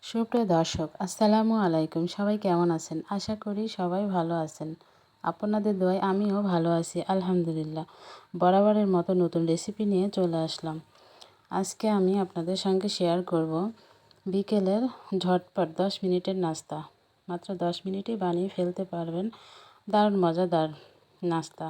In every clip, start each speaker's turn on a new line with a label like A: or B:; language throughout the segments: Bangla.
A: সুপ্রিয় দর্শক, আসসালামু আলাইকুম। সবাই কেমন আছেন? আশা করি সবাই ভালো আছেন। আপনাদের দোয়ায় আমিও ভালো আছি, আলহামদুলিল্লাহ। বরাবরের মতো নতুন রেসিপি নিয়ে চলে আসলাম। আজকে আমি আপনাদের সঙ্গে শেয়ার করব বিকেলের ঝটপট 10 মিনিটের নাস্তা। মাত্র 10 মিনিটেই বানিয়ে ফেলতে পারবেন দারুণ মজাদার নাস্তা।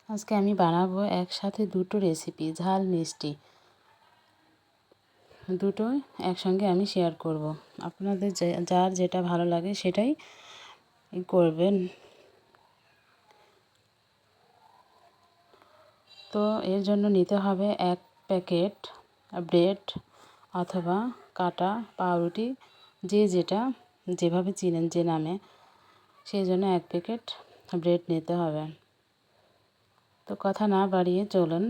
A: আজকে আমি বানাবো একসাথে দুটো রেসিপি, ঝাল মিষ্টি দুটোই একসঙ্গে আমি শেয়ার করব। আপনাদের যার যেটা ভালো লাগে সেটাই করবেন। তো এর জন্য নিতে হবে 1 প্যাকেট ব্রেড অথবা কাটা পাউরুটি, যে যেটা যেভাবে চিনেন যে নামে, সেই জন্য 1 প্যাকেট ব্রেড নিতে হবে। তো কথা না বাড়িয়ে চলুন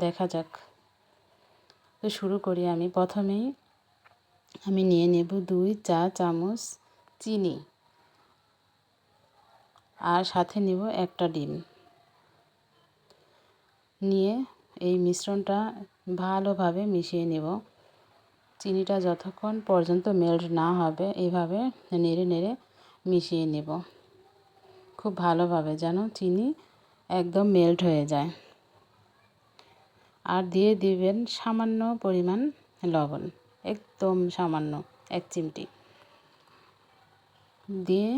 A: দেখা যাক। তো শুরু করি। প্রথমেই আমি নিয়ে নেব 2 চা চামচ চিনি, আর সাথে নেব একটা ডিম। নিয়ে এই মিশ্রণটা ভালোভাবে মিশিয়ে নেব। চিনিটা যতক্ষণ পর্যন্ত মেল্ট না হবে এইভাবে নেড়ে নেড়ে মিশিয়ে নেব খুব ভালোভাবে, যেন চিনি একদম মেল্ট হয়ে যায়। আর দিয়ে দিবেন সামান্য পরিমাণ লবণ, একদম সামান্য 1 চিমটি দিয়ে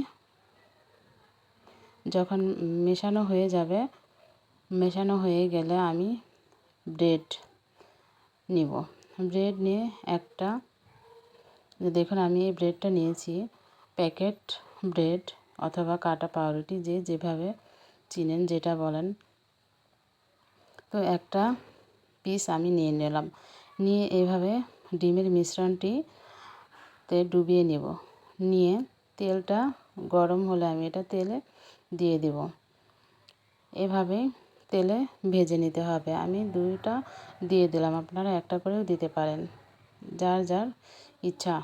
A: যখন মেশানো হয়ে যাবে, মেশানো হয়ে গেলে আমি ব্রেড নিব। ব্রেড নিয়ে একটা, দেখুন আমি এই ব্রেডটা নিয়েছি, প্যাকেট ব্রেড অথবা কাটা পাউরুটি, যে যেভাবে চিনেন যেটা বলেন। তো একটা পিস আমি নিয়ে নিলাম। নিয়ে এভাবে ডিমের মিশ্রণটিতে ডুবিয়ে নেব। নিয়ে তেলটা গরম হলে আমি এটা তেলে দিয়ে দেব। এভাবে তেলে ভেজে নিতে হবে। আমি 2টা দিয়ে দিলাম, আপনারা একটা করেও দিতে পারেন, যার যার ইচ্ছা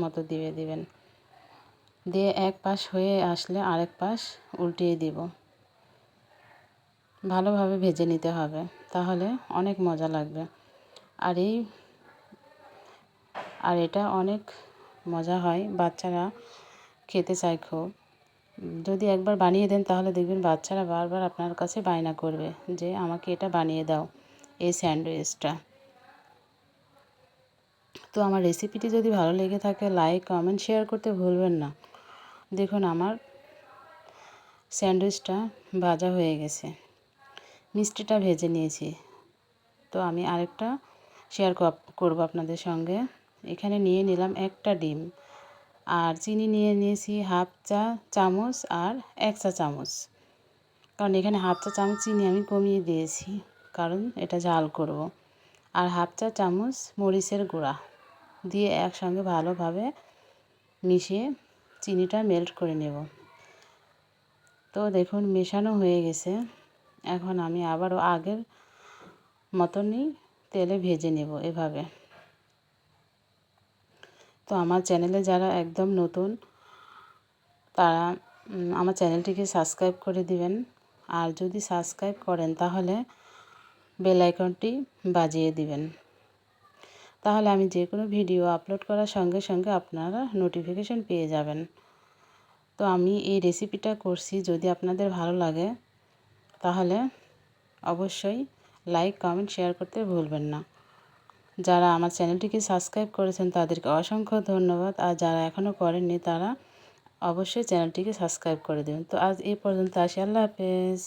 A: মতো দিয়ে দিবেন। দিয়ে এক পাশ হয়ে আসলে আরেক পাশ উল্টিয়ে দিব। ভালোভাবে ভেজে নিতে হবে, তাহলে অনেক মজা লাগবে। আর এটা অনেক মজা হয়, বাচ্চারা খেতে চায় খুব। যদি একবার বানিয়ে দেন তাহলে দেখবেন বাচ্চারা বারবার আপনার কাছে বায়না করবে যে আমাকে এটা বানিয়ে দাও, এই স্যান্ডউইচটা। তো আমার রেসিপিটি যদি ভালো লেগে থাকে লাইক কমেন্ট শেয়ার করতে ভুলবেন না। দেখুন আমার স্যান্ডউইচটা ভাজা হয়ে গেছে, মিষ্টিটা ভেজে নিয়েছি। তো আমি আরেকটা শেয়ার করব আপনাদের সঙ্গে। এখানে নিয়ে নিলাম একটা ডিম, আর চিনি নিয়ে নিয়েছি 1/2 চা চামচ আর 1 চা চামচ, কারণ এখানে 1/2 চা চামচ চিনি আমি কমিয়ে দিয়েছি, কারণ এটা ঝাল করব। আর 1/2 চা চামচ মরিচের গুঁড়া দিয়ে একসঙ্গে ভালোভাবে মিশিয়ে চিনিটা মেল্ট করে নেব। তো দেখুন মেশানো হয়ে গেছে। এখন আমি আবারও আগের মতনই তেলে ভেজে নেব এভাবে। তো আমার চ্যানেলে যারা একদম নতুন, তারা আমার চ্যানেলটিকে সাবস্ক্রাইব করে দিবেন। আর যদি সাবস্ক্রাইব করেন তাহলে বেল আইকনটি বাজিয়ে দিবেন, তাহলে আমি যে কোনো ভিডিও আপলোড করার সঙ্গে সঙ্গে আপনারা নোটিফিকেশন পেয়ে যাবেন। তো আমি এই রেসিপিটা করছি, যদি আপনাদের ভালো লাগে তাহলে অবশ্যই লাইক কমেন্ট শেয়ার করতে ভুলবেন না। যারা আমার চ্যানেলটিকে সাবস্ক্রাইব করেছেন তাদেরকে অসংখ্য ধন্যবাদ, আর যারা এখনও করেননি তারা অবশ্যই চ্যানেলটিকে সাবস্ক্রাইব করে দেবেন। তো আজ এই পর্যন্ত আসি, আল্লাহ হাফেজ।